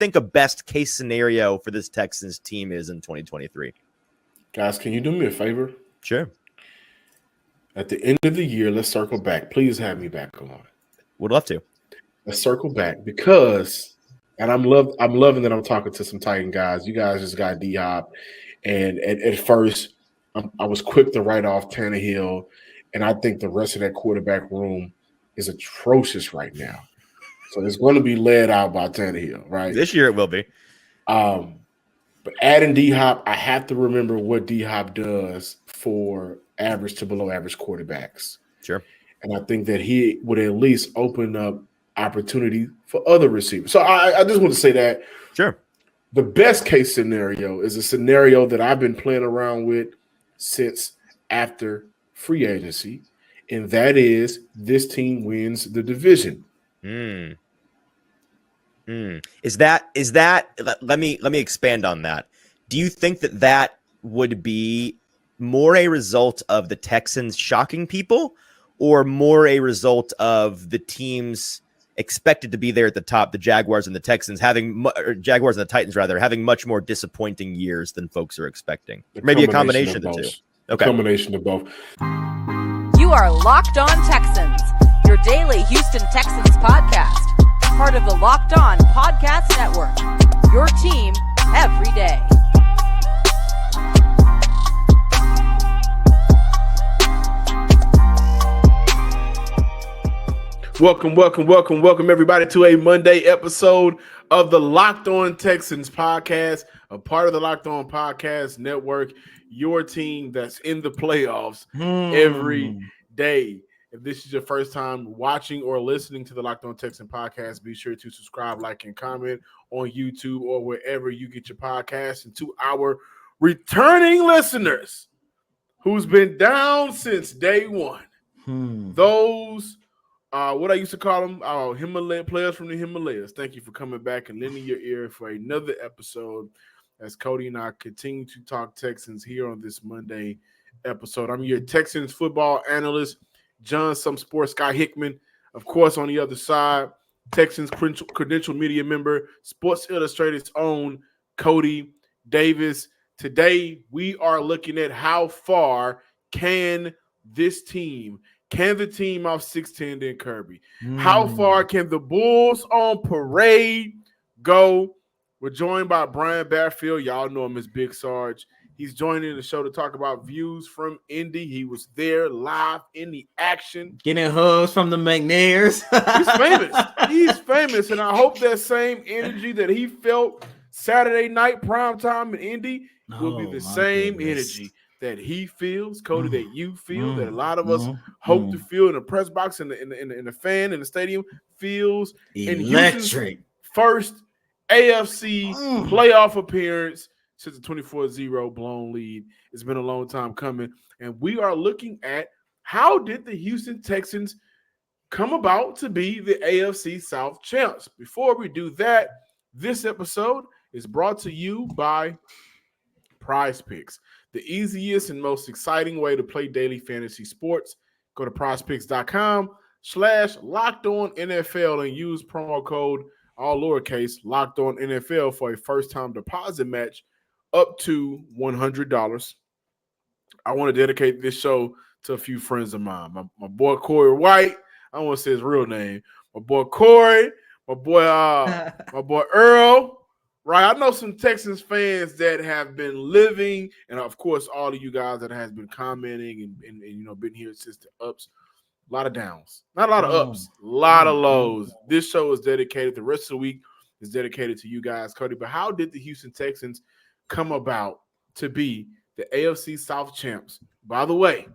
think a best case scenario for this Texans team is in 2023? Guys, can you do me a favor? Sure. At the end of the year, let's circle back. Please have me back on. Would love to. Let's circle back because, and I'm loving that I'm talking to some Titan guys. You guys just got D-Hop, and at first, I was quick to write off Tannehill, and I think the rest of that quarterback room is atrocious right now. So it's going to be led out by Tannehill, right? This year it will be. But adding D-Hop, I have to remember what D-Hop does for average to below average quarterbacks. Sure. And I think that he would at least open up opportunity for other receivers. So I just want to say that. Sure. The best case scenario is a scenario that I've been playing around with since after free agency, and that is this team wins the division. Is that let me expand on that. Do you think that would be more a result of the Texans shocking people, or more a result of the teams expected to be there at the top, the Jaguars and the Texans Jaguars and the Titans having much more disappointing years than folks are expecting? Maybe a combination of the two. Okay. Combination of both. You are Locked On Texans, your daily Houston Texans podcast. Part of the Locked On Podcast Network, your team every day. Welcome everybody to a Monday episode of the Locked On Texans podcast, a part of the Locked On Podcast Network, your team that's in the playoffs every day. If this is your first time watching or listening to the Locked On Texans podcast, be sure to subscribe, like, and comment on YouTube or wherever you get your podcasts. And to our returning listeners who's been down since day one, those what I used to call them, Himalayan players from the Himalayas. Thank you for coming back and lending your ear for another episode as Cody and I continue to talk Texans here on this Monday episode. I'm your Texans football analyst, John Some Sports Guy Hickman. Of course, on the other side, Texans credential media member, Sports Illustrated's own Cody Davis. Today, we are looking at how far can the team off 6'10" and Kirby? How far can the Bulls on parade go? We're joined by Brian Barfield. Y'all know him as Big Sarge. He's joining the show to talk about views from Indy. He was there live in the action. Getting hugs from the McNairs. He's famous. And I hope that same energy that he felt Saturday night primetime in Indy will be the same energy that he feels, Cody, that you feel, that a lot of us hope to feel in the press box and the fan in the stadium feels. In Houston's first AFC playoff appearance since the 24-0 blown lead. It's been a long time coming. And we are looking at how did the Houston Texans come about to be the AFC South champs. Before we do that, this episode is brought to you by Prize Picks, the easiest and most exciting way to play daily fantasy sports. Go to prizepicks.com/LockedOnNFL and use promo code, all lowercase, LockedOnNFL for a first-time deposit match up to $100. I want to dedicate this show to a few friends of mine. My boy Corey White. I don't want to say his real name. My boy Corey. My boy Earl. Right, I know some Texans fans that have been living, and of course, all of you guys that has been commenting and been here since the ups. A lot of downs, not a lot of ups, a lot of lows. This show is dedicated. The rest of the week is dedicated to you guys, Cody. But how did the Houston Texans come about to be the AFC South champs? By the way,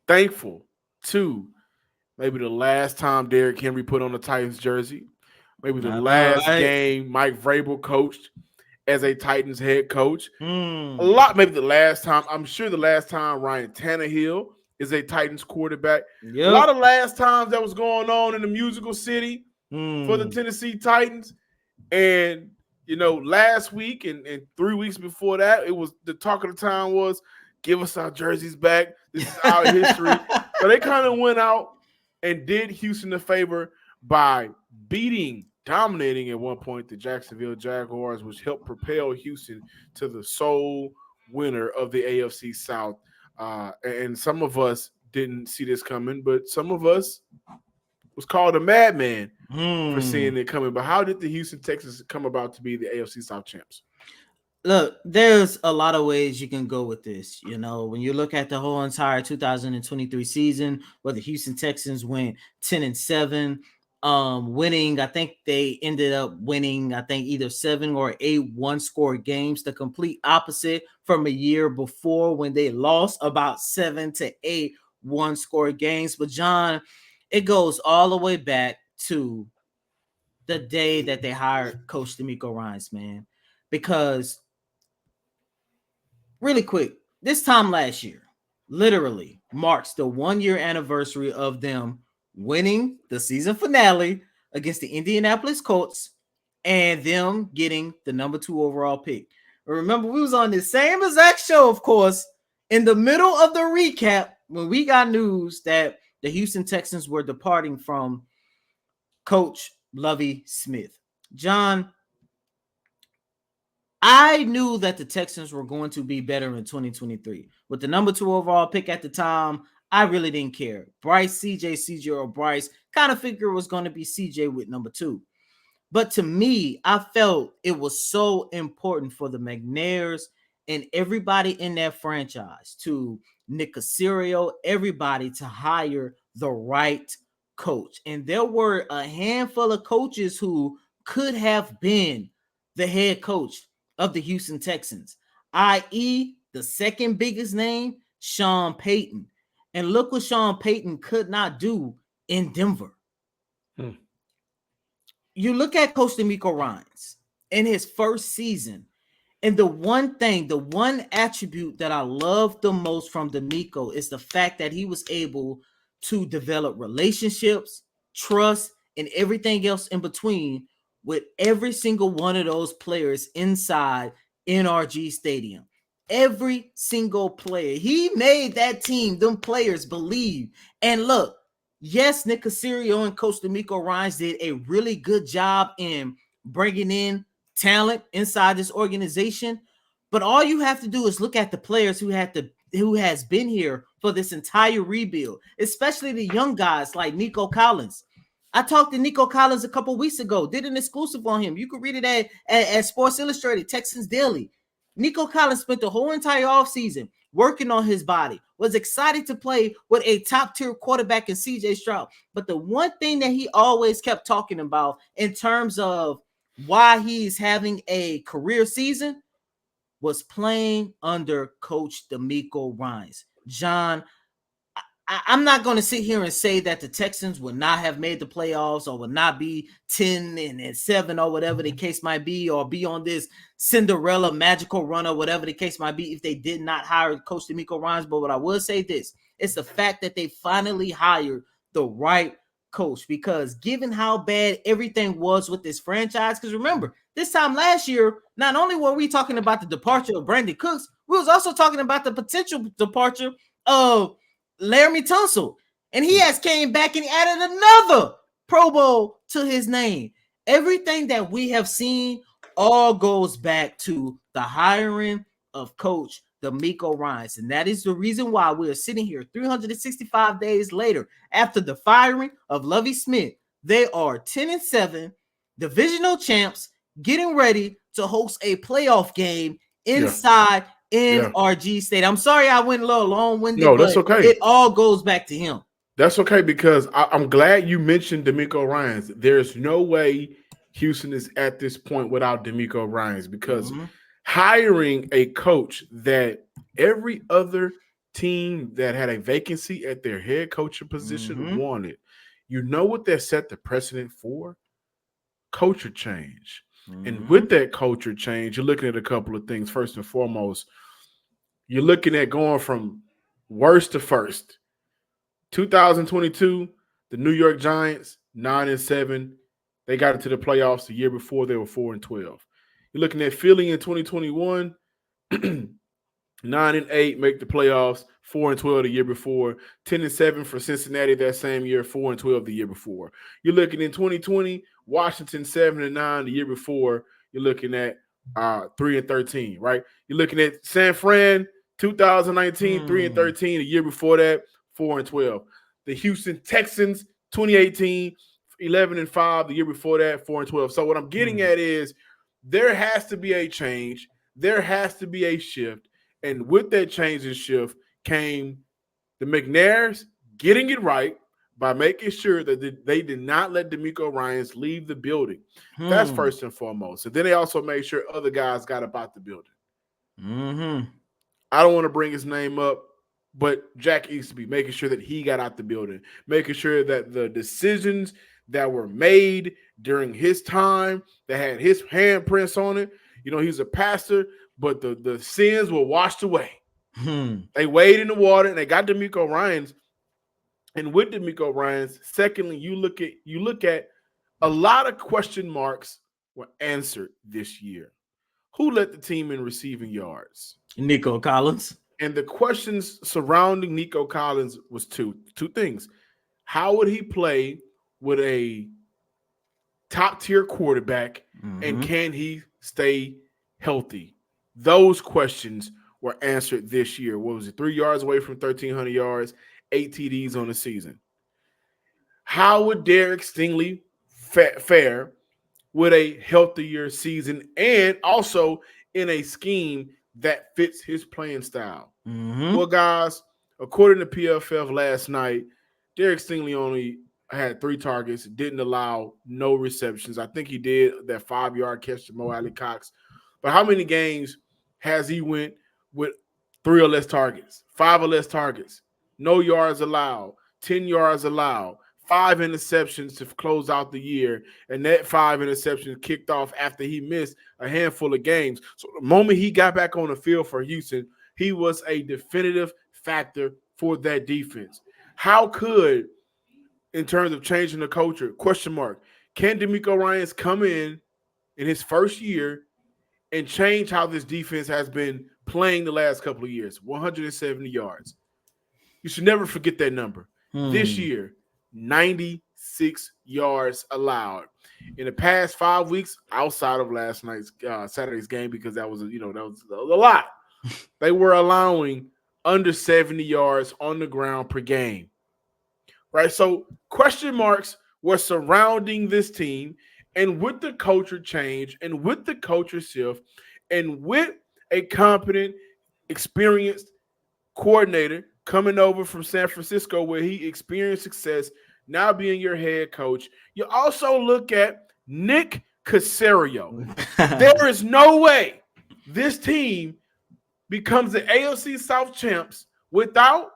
thankful to maybe the last time Derrick Henry put on the Titans jersey. Maybe the last game Mike Vrabel coached as a Titans head coach. Maybe the last time. I'm sure the last time Ryan Tannehill is a Titans quarterback. Yep. A lot of last times that was going on in the musical city for the Tennessee Titans. And, last week and 3 weeks before that, it was the talk of the town was, give us our jerseys back. This is our history. So they kind of went out and did Houston a favor by beating dominating at one point the Jacksonville Jaguars, which helped propel Houston to the sole winner of the AFC South. And some of us didn't see this coming, but some of us was called a madman for seeing it coming. But how did the Houston Texans come about to be the AFC South champs? Look, there's a lot of ways you can go with this. You know, when you look at the whole entire 2023 season, where the Houston Texans went 10-7, winning, I think they ended up winning, I think either 7 or 8 one-score games, the complete opposite from a year before when they lost about 7 to 8 one-score games. But John, it goes all the way back to the day that they hired Coach D'Amico Ryans, man, because really quick, this time last year literally marks the 1-year anniversary of them winning the season finale against the Indianapolis Colts and them getting the number 2 overall pick. Remember, we was on the same exact show, of course, in the middle of the recap when we got news that the Houston Texans were departing from Coach Lovie Smith. John, I knew that the Texans were going to be better in 2023. With the number 2 overall pick at the time, I really didn't care. CJ or Bryce, kind of figure it was going to be CJ with number 2. But to me, I felt it was so important for the McNairs and everybody in that franchise, to Nick Caserio, everybody, to hire the right coach. And there were a handful of coaches who could have been the head coach of the Houston Texans, i.e. the second biggest name, Sean Payton. And look what Sean Payton could not do in Denver. You look at Coach D'Amico Ryans in his first season, and the one attribute that I love the most from D'Amico is the fact that he was able to develop relationships, trust, and everything else in between with every single one of those players inside NRG Stadium. Every single player. He made that team, them players, believe. And look, yes, Nick Caserio and Coach D'Amico Ryans did a really good job in bringing in talent inside this organization. But all you have to do is look at the players who has been here for this entire rebuild, especially the young guys like Nico Collins. I talked to Nico Collins a couple weeks ago, did an exclusive on him. You can read it at Sports Illustrated, Texans Daily. Nico Collins spent the whole entire offseason working on his body, was excited to play with a top-tier quarterback in C.J. Stroud. But the one thing that he always kept talking about in terms of why he's having a career season was playing under Coach D'Amico Ryans. John, I'm not going to sit here and say that the Texans would not have made the playoffs or would not be 10-7 or whatever the case might be, or be on this Cinderella magical run or whatever the case might be if they did not hire Coach D'Amico Ryans. But what I will say this, it's the fact that they finally hired the right coach, because given how bad everything was with this franchise, because remember, this time last year, not only were we talking about the departure of Brandon Cooks, we was also talking about the potential departure of Laramie Tunsil, and he has came back and added another Pro Bowl to his name. Everything that we have seen all goes back to the hiring of Coach D'Amico Ryans, and that is the reason why we are sitting here 365 days later after the firing of Lovie Smith. They are 10-7, divisional champs, getting ready to host a playoff game inside NRG State. I'm sorry I went a little long-winded. No, that's okay. It all goes back to him. That's okay, because I'm glad you mentioned D'Amico Ryans. There's no way Houston is at this point without D'Amico Ryans, because hiring a coach that every other team that had a vacancy at their head coaching position wanted, you know what that set the precedent for? Culture change. And with that culture change, you're looking at a couple of things. First and foremost, you're looking at going from worst to first. 2022, the New York Giants, 9-7. They got into the playoffs the year before. They were 4-12. You're looking at Philly in 2021, 9-8, make the playoffs. 4-12 the year before, 10-7 for Cincinnati that same year, 4-12 the year before. You're looking in 2020, Washington 7-9 the year before. You're looking at 3-13, right? You're looking at San Fran 2019, 3-13 the year before that, 4-12. The Houston Texans 2018, 11-5 the year before that, 4-12. So what I'm getting at is there has to be a change. There has to be a shift. And with that change and shift came the McNairs getting it right by making sure that they did not let DeMeco Ryans leave the building. That's first and foremost. And then they also made sure other guys got about the building. I don't want to bring his name up, but Jack Easterby, making sure that he got out the building, making sure that the decisions that were made during his time that had his handprints on it, he's a pastor, but the sins were washed away. They weighed in the water and they got DeMeco Ryans. And with DeMeco Ryans, secondly, you look at a lot of question marks were answered this year. Who led the team in receiving yards? Nico Collins. And the questions surrounding Nico Collins was two things. How would he play with a top-tier quarterback, and can he stay healthy? Those questions were answered this year. What was it? 3 yards away from 1,300 yards, 8 TDs on the season. How would Derek Stingley fare with a healthier season and also in a scheme that fits his playing style? Well, guys, according to PFF last night, Derek Stingley only had 3 targets, didn't allow no receptions. I think he did that 5-yard catch to Mo Alley Cox. But how many games has he went with 3 or less targets, 5 or less targets, no yards allowed, 10 yards allowed, 5 interceptions to close out the year, and that 5 interceptions kicked off after he missed a handful of games. So the moment he got back on the field for Houston, he was a definitive factor for that defense. How could, in terms of changing the culture, question mark, can DeMeco Ryans come in his first year and change how this defense has been playing the last couple of years? 170 yards. You should never forget that number. This year, 96 yards allowed. In the past 5 weeks, outside of last night's Saturday's game, because that was a lot, they were allowing under 70 yards on the ground per game. Right? So question marks were surrounding this team, and with the culture change and with the culture shift and with a competent, experienced coordinator coming over from San Francisco where he experienced success, now being your head coach, you also look at Nick Caserio. There is no way this team becomes the AFC South champs without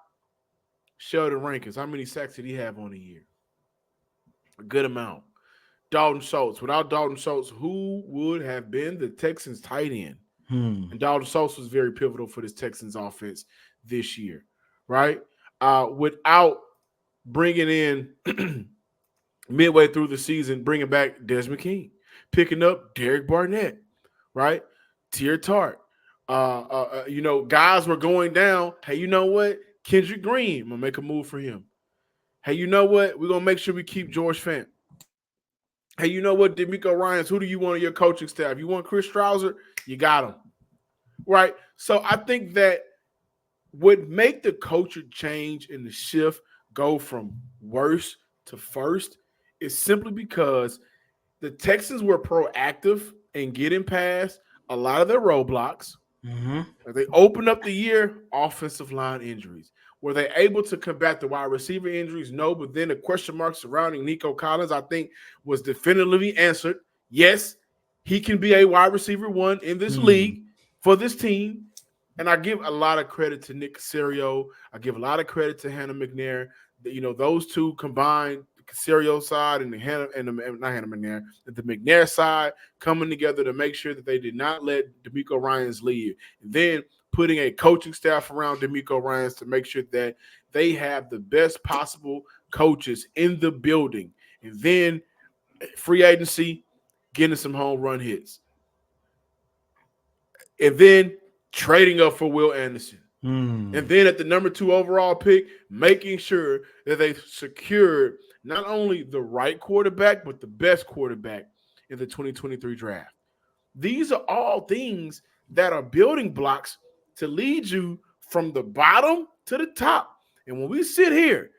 Sheldon Rankins. How many sacks did he have on the year? A good amount. Dalton Schultz. Without Dalton Schultz, who would have been the Texans tight end? And Dalton Schultz was very pivotal for this Texans offense this year, right? Without bringing in midway through the season, bringing back Des McKean, picking up Derek Barnett, right? Tier Tart. Guys were going down. Hey, you know what? Kendrick Green, I'm going to make a move for him. Hey, you know what? We're going to make sure we keep George Fant. Hey, you know what, DeMeco Ryans, who do you want on your coaching staff? You want Chris Strouser? You got him. Right? So I think that what make the culture change and the shift go from worst to first is simply because the Texans were proactive in getting past a lot of their roadblocks. They opened up the year, offensive line injuries. Were they able to combat the wide receiver injuries? No, but then the question mark surrounding Nico Collins, I think, was definitively answered. Yes, he can be a wide receiver one in this league for this team. And I give a lot of credit to Nick Caserio. I give a lot of credit to Hannah McNair. Those two combined, the Caserio side and the McNair side, coming together to make sure that they did not let DeMeco Ryans leave. And then putting a coaching staff around DeMeco Ryans to make sure that they have the best possible coaches in the building. And then free agency, getting some home run hits. And then trading up for Will Anderson. And then at the number 2 overall pick, making sure that they secured not only the right quarterback, but the best quarterback in the 2023 draft. These are all things that are building blocks to lead you from the bottom to the top. And when we sit here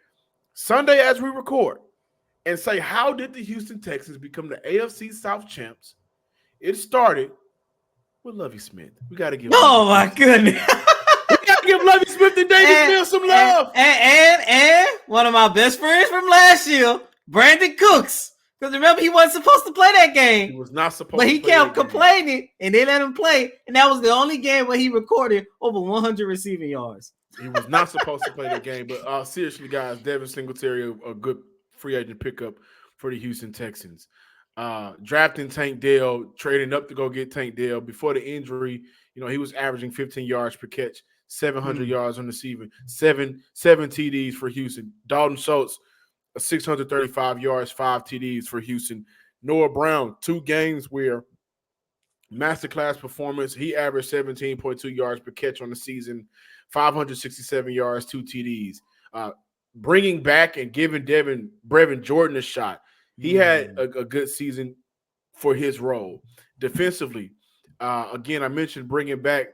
Sunday as we record and say, how did the Houston Texans become the AFC South champs? It started with Lovie Smith. We got to give my goodness. We got to give Lovie Smith and Davis Mills some love. And one of my best friends from last year, Brandon Cooks. Because remember, he wasn't supposed to play that game. He was not supposed but to he play kept that game. complaining, and they let him play. And that was the only game where he recorded over 100 receiving yards. He was not supposed to play that game. But seriously, guys, Devin Singletary, a good free agent pickup for the Houston Texans. Drafting Tank Dell, trading up to go get Tank Dell. Before the injury, he was averaging 15 yards per catch, 700 yards on the season, seven TDs for Houston. Dalton Schultz, 635 yards, 5 TDs for Houston. Noah Brown, 2 games where masterclass performance. He averaged 17.2 yards per catch on the season, 567 yards, 2 TDs. Bringing back and giving Brevin Jordan a shot. He had a good season for his role. Defensively, again, I mentioned bringing back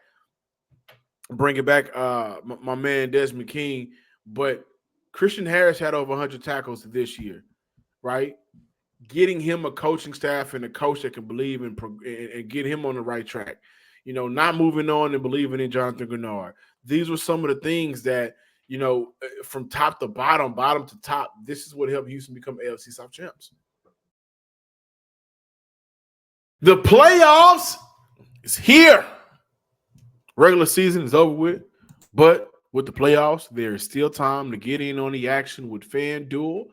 my man Desmond King, but Christian Harris had over 100 tackles this year, right? Getting him a coaching staff and a coach that can believe in and get him on the right track. Not moving on and believing in Jonathan Grenard. These were some of the things that, from top to bottom to top, this is what helped Houston become AFC South champs. The playoffs is here. Regular season is over with, but with the playoffs, there is still time to get in on the action with FanDuel,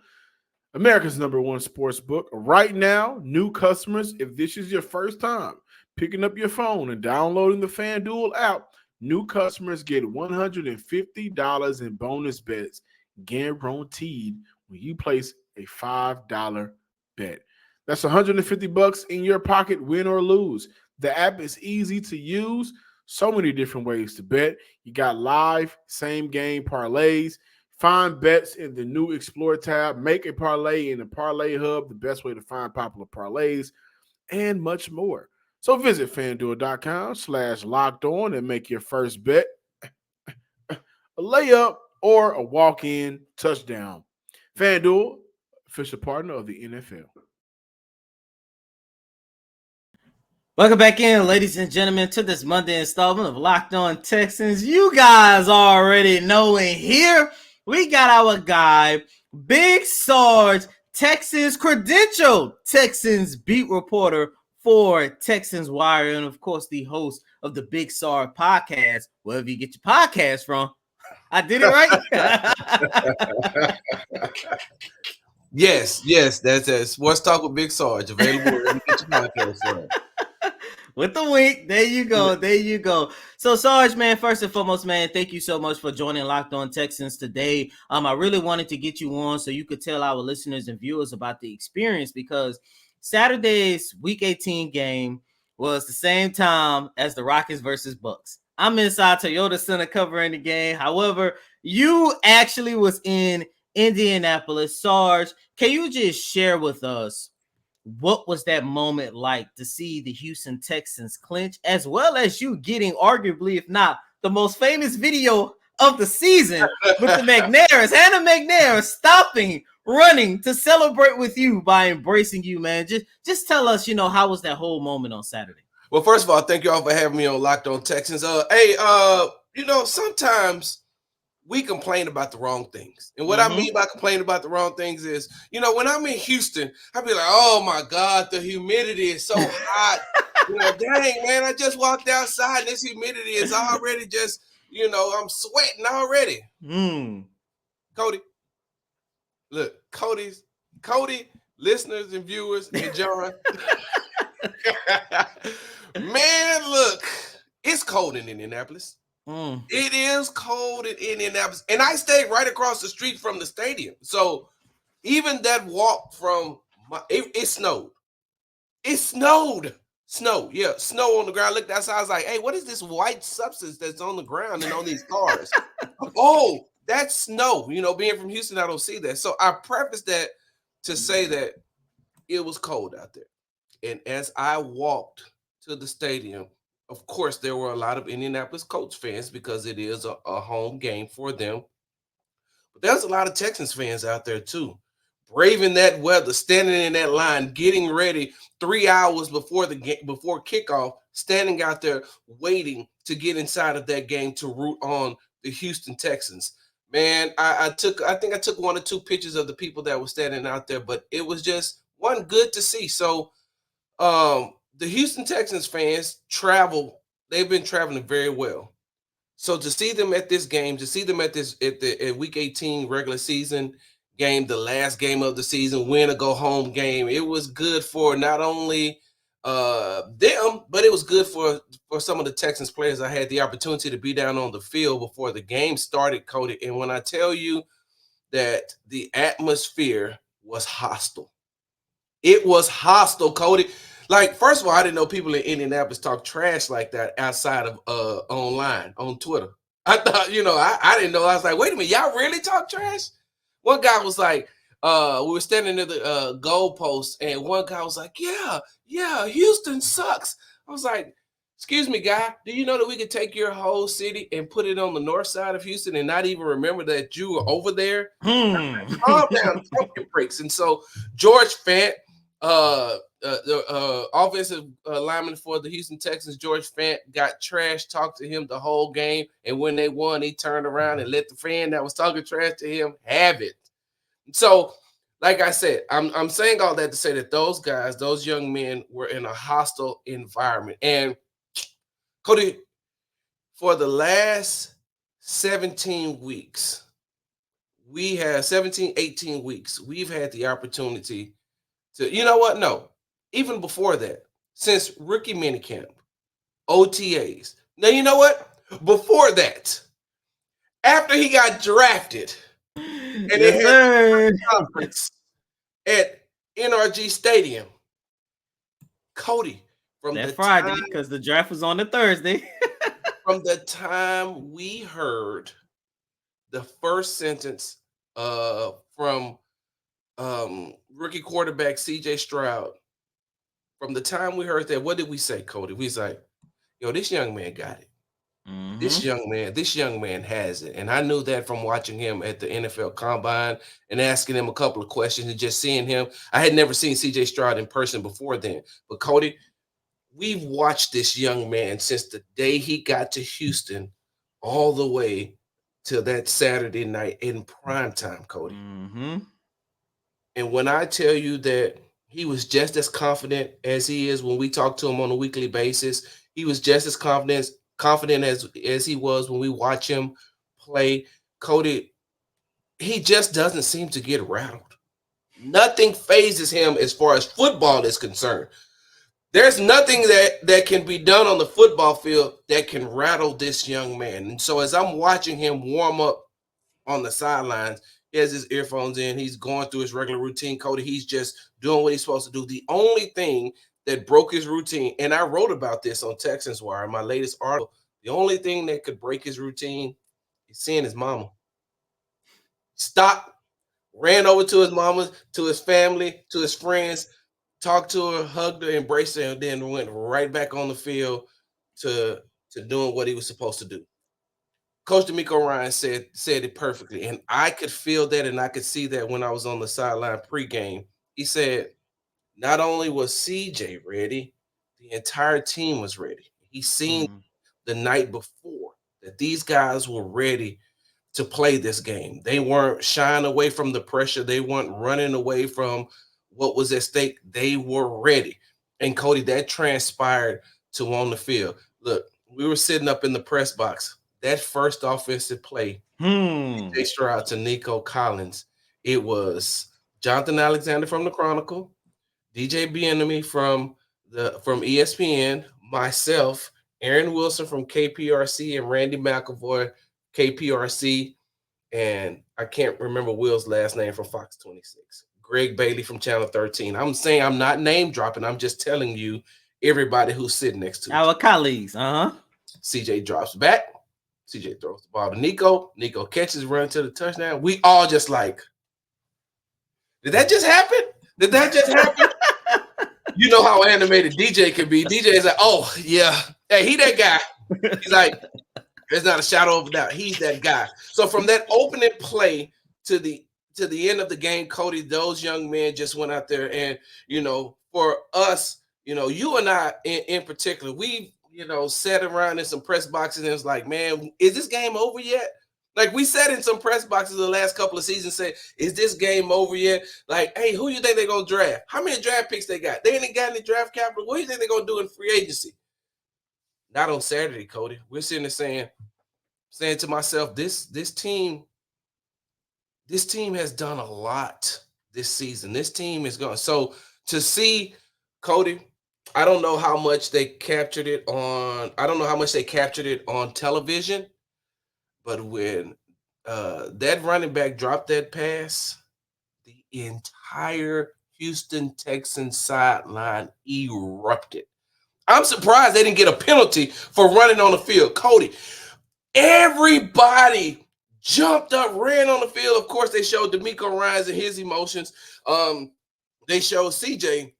America's #1 sports book. Right now, new customers, if this is your first time picking up your phone and downloading the FanDuel app, new customers get $150 in bonus bets guaranteed when you place a $5 bet. That's $150 in your pocket, win or lose. The app is easy to use. So many different ways to bet. You got live, same game parlays. Find bets in the new Explore tab. Make a parlay in the Parlay Hub, the best way to find popular parlays, and much more. So visit FanDuel.com/lockedon and make your first bet a layup or a walk-in touchdown. FanDuel, official partner of the NFL. Welcome back in, ladies and gentlemen, to this Monday installment of Locked On Texans. You guys already know in here, we got our guy, Big Sarge, Texans credentialed Texans beat reporter for Texans Wire, and of course, the host of the Big Sarge podcast, wherever you get your podcast from. I did it right? Yes, that's a Sports Talk with Big Sarge, available wherever you get your podcast from. With the wink. There you go. So, Sarge, man, first and foremost, man, thank you so much for joining Locked On Texans today. I really wanted to get you on so you could tell our listeners and viewers about the experience, because Saturday's Week 18 game was the same time as the Rockets versus Bucks. I'm inside Toyota Center covering the game. However, you actually was in Indianapolis. Sarge, can you just share with us what was that moment like to see the Houston Texans clinch, as well as you getting arguably, if not the most famous video of the season with the McNairs, Hannah McNair stopping, running to celebrate with you by embracing you, man. Just tell us, how was that whole moment on Saturday? Well, first of all, thank you all for having me on Locked On Texans. Sometimes we complain about the wrong things. And what I mean by complaining about the wrong things is, when I'm in Houston, I'll be like, oh my God, the humidity is so hot. Dang, man, I just walked outside and this humidity is already just, I'm sweating already. Cody, look, Cody, listeners and viewers, and John. Man, look, it's cold in Indianapolis. It is cold in Indianapolis, and I stayed right across the street from the stadium. So even that walk from it snowed. It snowed Snow, yeah, snow on the ground. I looked outside, I was like, hey, what is this white substance that's on the ground and on these cars? Oh, that's snow. You know, being from Houston, I don't see that. So I prefaced that to say that it was cold out there. And as I walked to the stadium, of course, there were a lot of Indianapolis Colts fans because it is a home game for them. But there's a lot of Texans fans out there too, braving that weather, standing in that line, getting ready 3 hours before the game, before kickoff, standing out there waiting to get inside of that game to root on the Houston Texans. Man, I think I took 1 or 2 pictures of the people that were standing out there, but it was just one good to see. So the Houston Texans fans travel, they've been traveling very well. So to see them at this game, to see them at week 18 regular season game, the last game of the season, win or go home game, it was good for not only them, but it was good for some of the Texans players. I had the opportunity to be down on the field before the game started, Cody. And when I tell you that the atmosphere was hostile, it was hostile, Cody. Like, first of all, I didn't know people in Indianapolis talk trash like that outside of online, on Twitter. I thought, I didn't know. I was like, wait a minute, y'all really talk trash? One guy was like, we were standing near the goalpost, and one guy was like, yeah, Houston sucks. I was like, excuse me, guy, do you know that we could take your whole city and put it on the north side of Houston and not even remember that you were over there? Calm down, pump your brakes. And so George Fant, the offensive lineman for the Houston Texans, George Fant, got trash talked to him the whole game. And when they won, he turned around and let the fan that was talking trash to him have it. So, like I said, I'm saying all that to say that those guys, those young men, were in a hostile environment. And Cody, for the last 17 weeks, 18 weeks, we've had the opportunity to, you know what? No, even before that, since rookie minicamp, OTAs. Now, you know what? Before that, after he got drafted, and they had a conference at NRG Stadium, Cody, from that the Friday, because the draft was on the Thursday. From the time we heard the first sentence from rookie quarterback CJ Stroud, from the time we heard that, what did we say, Cody? We was like, yo, this young man got it. Mm-hmm. This young man has it. And I knew that from watching him at the NFL Combine and asking him a couple of questions and just seeing him. I had never seen CJ Stroud in person before then. But Cody, we've watched this young man since the day he got to Houston all the way to that Saturday night in primetime, Cody. Mm-hmm. And when I tell you that he was just as confident as he is when we talk to him on a weekly basis, he was just as confident as he was when we watch him play. Cody, he just doesn't seem to get rattled. Nothing phases him as far as football is concerned. There's nothing that can be done on the football field that can rattle this young man. And so as I'm watching him warm up on the sidelines, he has his earphones in, he's going through his regular routine, Cody. He's just doing what he's supposed to do. The only thing that broke his routine, and I wrote about this on Texans Wire, my latest article, the only thing that could break his routine is seeing his mama. Stopped, ran over to his mama, to his family, to his friends, talked to her, hugged her, embraced her, and then went right back on the field to doing what he was supposed to do. Coach D'Amico Ryan said it perfectly, and I could feel that and I could see that when I was on the sideline pregame. He said, not only was CJ ready, the entire team was ready. He seen the night before that these guys were ready to play this game. They weren't shying away from the pressure. They weren't running away from what was at stake. They were ready. And Cody, that transpired to on the field. Look, we were sitting up in the press box. That first offensive play, CJ Stroud to Nico Collins, it was Jonathan Alexander from the Chronicle, DJ Bieniemy from ESPN, myself, Aaron Wilson from KPRC, and Randy McElvoy, KPRC, and I can't remember Will's last name from Fox 26. Greg Bailey from Channel 13. I'm saying I'm not name dropping. I'm just telling you everybody who's sitting next to our colleagues. CJ drops back. CJ throws the ball to Nico. Nico catches, run to the touchdown. We all just like, did that just happen? Did that just happen? You know how animated DJ can be. DJ is like, oh, yeah. Hey, he that guy. He's like, there's not a shadow of a doubt. He's that guy. So from that opening play to the end of the game, Cody, those young men just went out there and, for us, you and I in particular, we, sat around in some press boxes and it's like, man, is this game over yet? Like we sat in some press boxes the last couple of seasons, say, is this game over yet? Like, hey, who you think they're going to draft? How many draft picks they got? They ain't got any draft capital. What do you think they're going to do in free agency? Not on Saturday, Cody. We're sitting there saying to myself, this team has done a lot this season. This team is going. So to see, Cody, I don't know how much they captured it on television, but when that running back dropped that pass, the entire Houston Texans sideline erupted. I'm surprised they didn't get a penalty for running on the field. Cody, everybody jumped up, ran on the field. Of course, they showed DeMeco Ryans and his emotions. They showed CJ,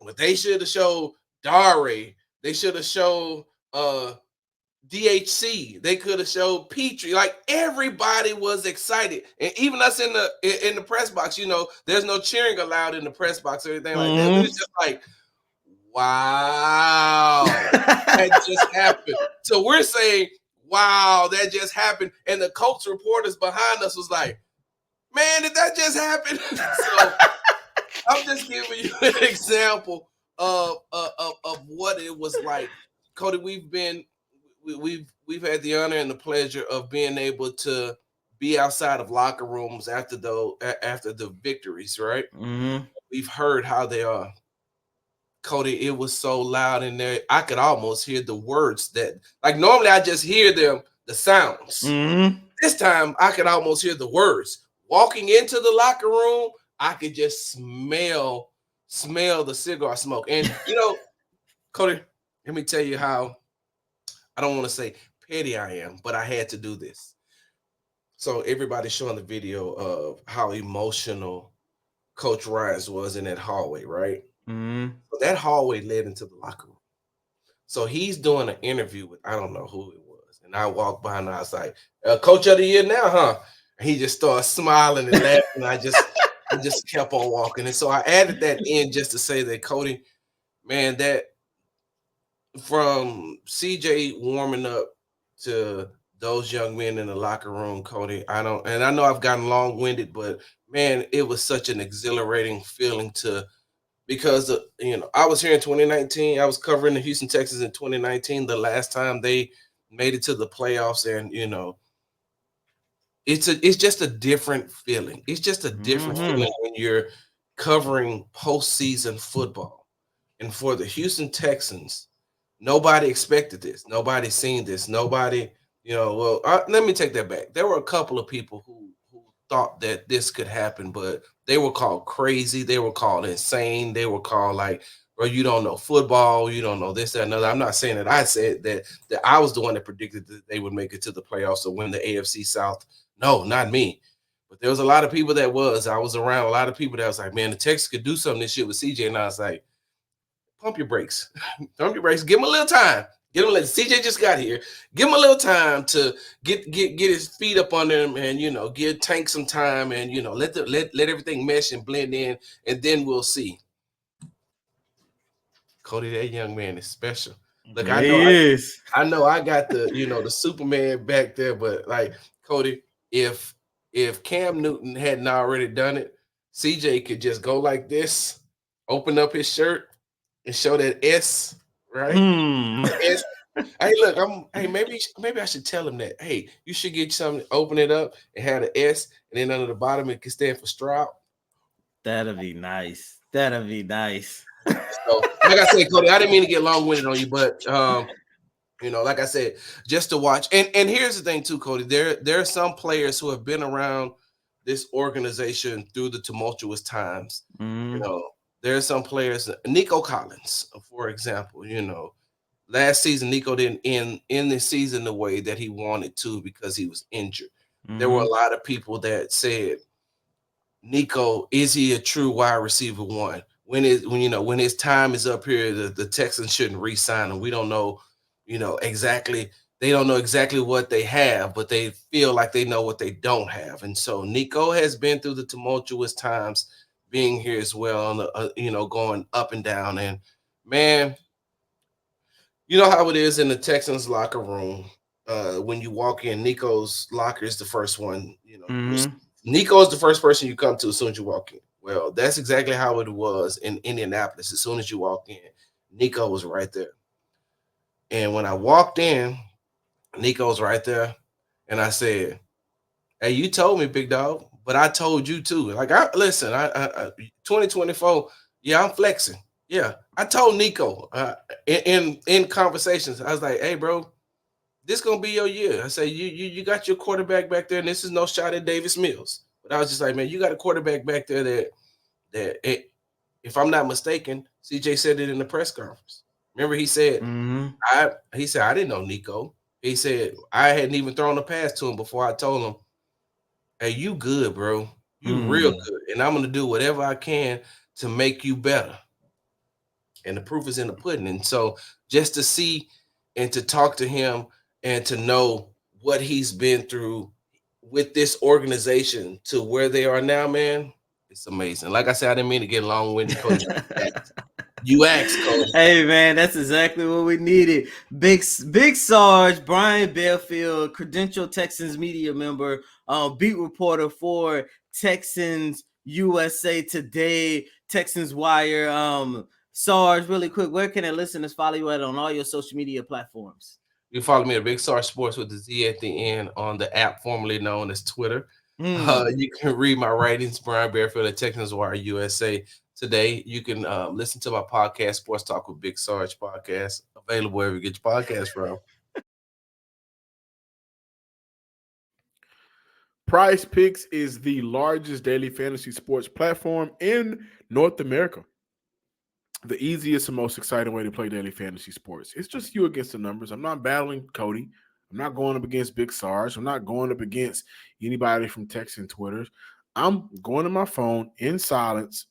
but they should have showed Dare. They should have showed DHC. They could have showed Petrie. Like everybody was excited, and even us in the press box. There's no cheering allowed in the press box or anything like that. It was just like, wow, that just happened. So we're saying, wow, that just happened. And the Colts reporters behind us was like, man, did that just happen? So I'm just giving you an example of what it was like. Cody, we've had the honor and the pleasure of being able to be outside of locker rooms after the victories, right? Mm-hmm. We've heard how they are. Cody, it was so loud in there. I could almost hear the words that, like, normally I just hear the sounds. Mm-hmm. This time I could almost hear the words. Walking into the locker room, I could just smell the cigar smoke. And, Cody, let me tell you how, I don't want to say petty I am, but I had to do this. So everybody's showing the video of how emotional Coach Ryans was in that hallway, right? Mm-hmm. So that hallway led into the locker room. So he's doing an interview with, I don't know who it was. And I walked by and I was like, Coach of the Year now, huh? And he just started smiling and laughing. I just kept on walking. And so I added that in just to say that, Cody, man, that from CJ warming up to those young men in the locker room, Cody, I know I've gotten long-winded, but man, it was such an exhilarating feeling because I was here in 2019. I was covering the Houston Texans in 2019, the last time they made it to the playoffs, and it's just a different feeling. It's just a different feeling when you're covering postseason football. And for the Houston Texans, nobody expected this. Nobody seen this. Nobody, let me take that back. There were a couple of people who thought that this could happen, but they were called crazy. They were called insane. They were called like, bro, you don't know football. You don't know this, that, and another. I'm not saying that I said that I was the one that predicted that they would make it to the playoffs or win the AFC South. No, not me. But there was a lot of people I was around a lot of people that was like, man, the Texans could do something this year with CJ. And I was like, pump your brakes. Pump your brakes. Give him a little time. CJ just got here. Give him a little time to get his feet up under him and, give Tank some time and, let everything mesh and blend in, and then we'll see. Cody, that young man is special. Look, I know I got the, the Superman back there, but like, Cody, if Cam Newton hadn't already done it, CJ could just go like this, open up his shirt and show that S, right? S. Hey, look, maybe I should tell him that. Hey, you should get something, open it up and have the S, and then under the bottom it can stand for Stroud. That'd be nice. So, like I said, Cody, I didn't mean to get long-winded on you, but like I said, just to watch. And here's the thing too, Cody. There are some players who have been around this organization through the tumultuous times. there are some players, Nico Collins, for example, last season, Nico didn't end the season the way that he wanted to because he was injured. There were a lot of people that said, Nico, is he a true wide receiver one? When his time is up here, the Texans shouldn't re-sign him. We don't know, exactly. They don't know exactly what they have, but they feel like they know what they don't have. And so Nico has been through the tumultuous times being here as well, on the, going up and down. And man, you know how it is in the Texans locker room. When you walk in, Nico's locker is the first one. Nico is the first person you come to as soon as you walk in. Well, that's exactly how it was in Indianapolis. As soon as you walk in, Nico was right there. And when I walked in, Nico's right there. And I said, hey, you told me, big dog, but I told you too. Like, listen, 2024, yeah, I'm flexing. Yeah, I told Nico in conversations, I was like, hey, bro, this gonna be your year. I say, you got your quarterback back there, and this is no shot at Davis Mills. But I was just like, man, you got a quarterback back there that if I'm not mistaken, CJ said it in the press conference. Remember, he said, I didn't know Nico. He said, I hadn't even thrown a pass to him before I told him, hey, you good, bro. You real good. And I'm gonna do whatever I can to make you better. And the proof is in the pudding. And so just to see and to talk to him and to know what he's been through with this organization to where they are now, man, it's amazing. Like I said, I didn't mean to get long-winded, Coach. You asked, Coach. Hey, man, that's exactly what we needed. Big Sarge, Brian Belfield, credential Texans media member, beat reporter for Texans USA Today, Texans Wire. Sarge, really quick, where can the listeners follow you at on all your social media platforms? You can follow me at Big Sarge Sports with the Z at the end on the app formerly known as Twitter. You can read my writings, Brian Belfield at Texans Wire USA Today. You can listen to my podcast, Sports Talk with Big Sarge podcast, available wherever you get your podcast from. Prize Picks is the largest daily fantasy sports platform in North America. The easiest and most exciting way to play daily fantasy sports. It's just you against the numbers. I'm not battling Cody. I'm not going up against Big Sarge. I'm not going up against anybody from Texan Twitter. I'm going to my phone in silence,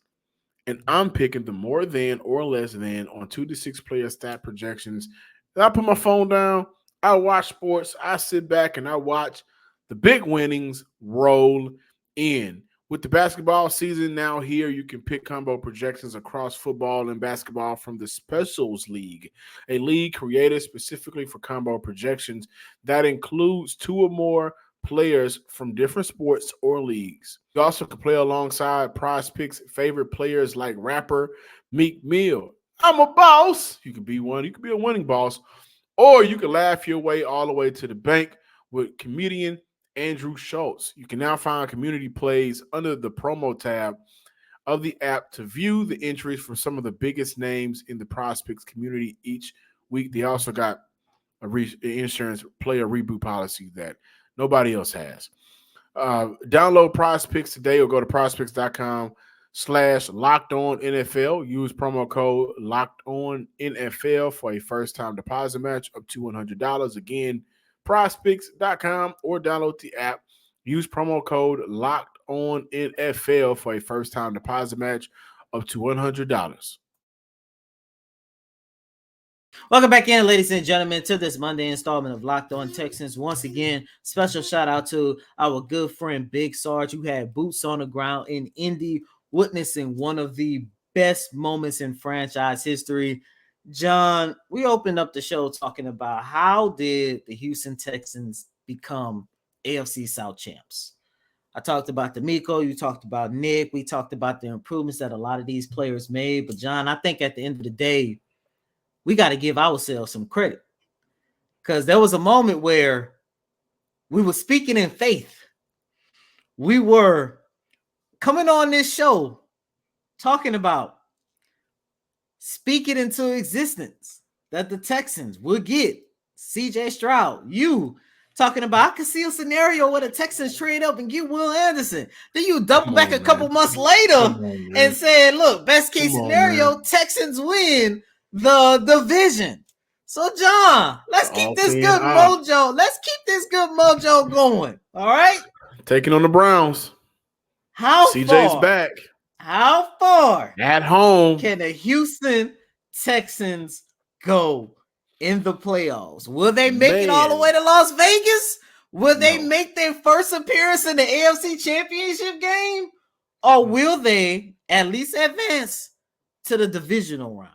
and I'm picking the more than or less than on 2 to 6 player stat projections. And I put my phone down. I watch sports. I sit back and I watch the big winnings roll in. With the basketball season now here, you can pick combo projections across football and basketball from the Specials League, a league created specifically for combo projections that includes 2 or more players from different sports or leagues. You also can play alongside Prize Picks' favorite players like rapper Meek Mill. I'm a boss. You can be one. You can be a winning boss. Or you can laugh your way all the way to the bank with comedian Andrew Schultz. You can now find community plays under the promo tab of the app to view the entries from some of the biggest names in the Prize Picks community each week. They also got an insurance player reboot policy that nobody else has. Download Prize Picks today or go to prizepicks.com/LockedOnNFL. Use promo code LockedOnNFL for a first-time deposit match up to $100. Again, prizepicks.com or download the app. Use promo code LockedOnNFL for a first-time deposit match up to $100. Welcome back in, ladies and gentlemen, to this Monday installment of Locked On Texans. Once again, special shout out to our good friend Big Sarge, who had boots on the ground in Indy, witnessing one of the best moments in franchise history. John, we opened up the show talking about how did the Houston Texans become AFC South champs. I talked about the Miko, you talked about Nick, we talked about the improvements that a lot of these players made. But John, I think at the end of the day, we got to give ourselves some credit, because there was a moment where we were speaking in faith. We were coming on this show talking about speaking into existence that the Texans would get CJ Stroud. You talking about I could see a scenario where the Texans trade up and get Will Anderson. Then you double back a couple months later and said, look, best case scenario, Texans win the division. So, John, let's keep this good mojo. Let's keep this good mojo going. All right. Taking on the Browns. How CJ's far? back. How far at home can the Houston Texans go in the playoffs? Will they make it all the way to Las Vegas? Will they make their first appearance in the AFC Championship game? Or will they at least advance to the divisional round?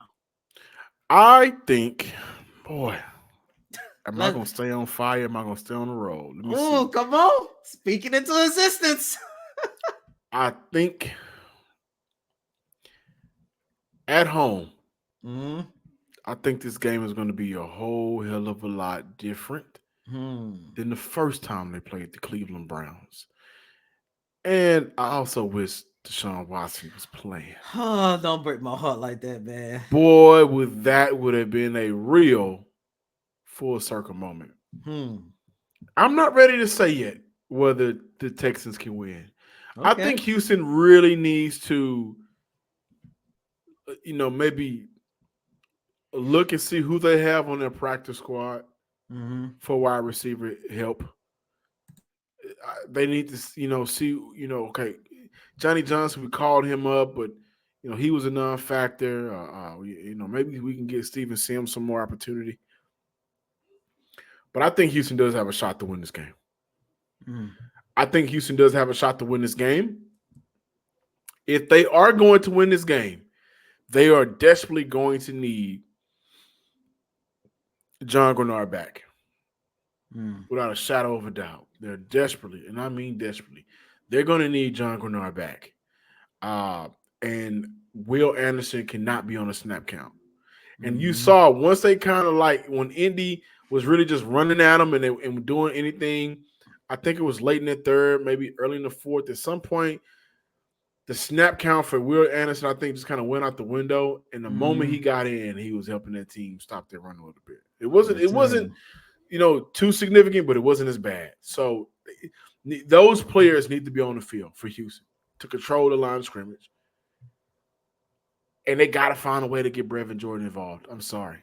I think, boy, am I going to stay on fire? Am I going to stay on the road? Oh, come on. Speaking into existence. I think at home, I think this game is going to be a whole hell of a lot different than the first time they played the Cleveland Browns. And I also wish Deshaun Watson was playing. Oh, don't break my heart like that, man. Boy, that would have been a real full circle moment. I'm not ready to say yet whether the Texans can win. Okay. I think Houston really needs to, maybe look and see who they have on their practice squad for wide receiver help. They need to, see, okay, Johnny Johnson, we called him up, but, he was a non-factor. Maybe we can get Steven Sims some more opportunity. But I think Houston does have a shot to win this game. I think Houston does have a shot to win this game. If they are going to win this game, they are desperately going to need John Grenard back. Without a shadow of a doubt. They're desperately, and I mean desperately, they're going to need John Grenard back. And Will Anderson cannot be on a snap count. And you saw once they kind of when Indy was really just running at them and doing anything, I think it was late in the third, maybe early in the fourth. At some point, the snap count for Will Anderson, I think, just kind of went out the window. And the moment he got in, he was helping that team stop their run a little bit. It wasn't, too significant, but it wasn't as bad. So those players need to be on the field for Houston to control the line of scrimmage. And they got to find a way to get Brevin Jordan involved. I'm sorry.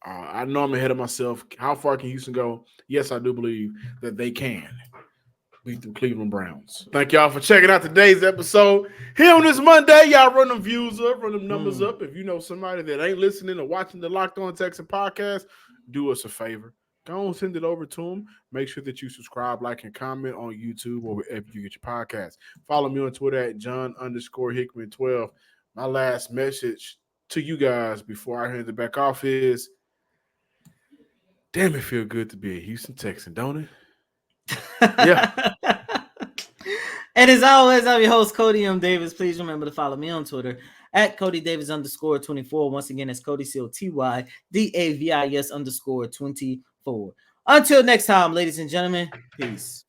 I know I'm ahead of myself. How far can Houston go? Yes, I do believe that they can beat the Cleveland Browns. Thank y'all for checking out today's episode. Here on this Monday, y'all run them views up, run them numbers up. If you know somebody that ain't listening or watching the Locked On Texans podcast, do us a favor. Go and send it over to them. Make sure that you subscribe, like, and comment on YouTube or wherever you get your podcast. Follow me on Twitter at John_Hickman12. My last message to you guys before I hand it back off is, damn, it feel good to be a Houston Texan, don't it? Yeah. And as always, I'm your host, Cody M. Davis. Please remember to follow me on Twitter at CodyDavis_24. Once again, it's Cody COTY DAVIS _24. Until next time, ladies and gentlemen, peace.